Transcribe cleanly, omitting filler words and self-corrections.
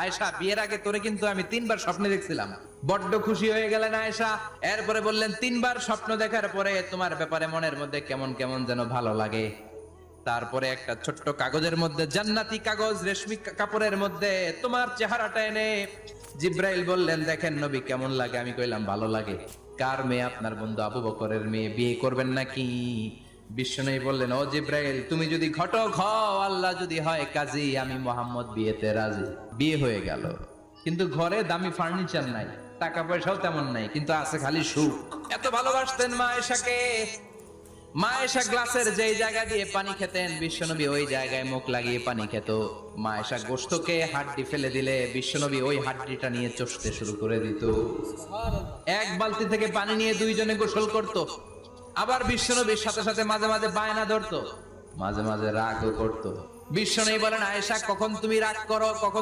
আয়েশা, বিয়ের আগে তোরে কিন্তু আমি 3বার স্বপ্নে দেখছিলাম। বড্ড খুশি হয়ে গেলেন আয়েশা। এরপরে বললেন, 3বার স্বপ্ন দেখার পরে তোমার ব্যাপারে মনের মধ্যে কেমন কেমন যেন ভালো লাগে। তারপরে একটা ছোট্ট কাগজের মধ্যে, জান্নাতি কাগজ, রেশমি কাপড়ের মধ্যে তোমার চেহারাটা এনে জিব্রাইল বললেন, দেখেন নবী কেমন লাগে। আমি কইলাম, ভালো লাগে। কার মেয়ে? আপনার বন্ধু আবু বকরের মেয়ে। বিয়ে করবেন নাকি? বিশ্বনবী বললেন, ও জিব্রাইল, তুমি যদি ঘটক হও, আল্লাহ যদি হয় কাজী, আমি মোহাম্মদ বিয়েতে রাজি। বিয়ে হয়ে গেল। কিন্তু ঘরে দামি ফার্নিচার নাই, টাকা পয়সাও তেমন নাই, কিন্তু আছে খালি সুখ। এত ভালোবাসতেন মা আয়েশাকে। মা আয়েশা গ্লাসের যেই জায়গা দিয়ে পানি খেতেন, বিশ্বনবী ওই জায়গায় মুখ লাগিয়ে পানি খেত। মা আয়েশা গোশতকে হাড্ডি ফেলে দিলে বিশ্বনবী ওই হাড্ডিটা নিয়ে চষতে শুরু করে দিত। এক বালতি থেকে পানি নিয়ে দুইজনে গোসল করত। আবার বিশ্বনবীর সাথে সাথে মাঝে মাঝে বায়না ধরতো, মাঝে মাঝে রাগও করতো। বিশ্বনবী বলেন, আয়েশা, কখন তুমি রাগ করো, কখন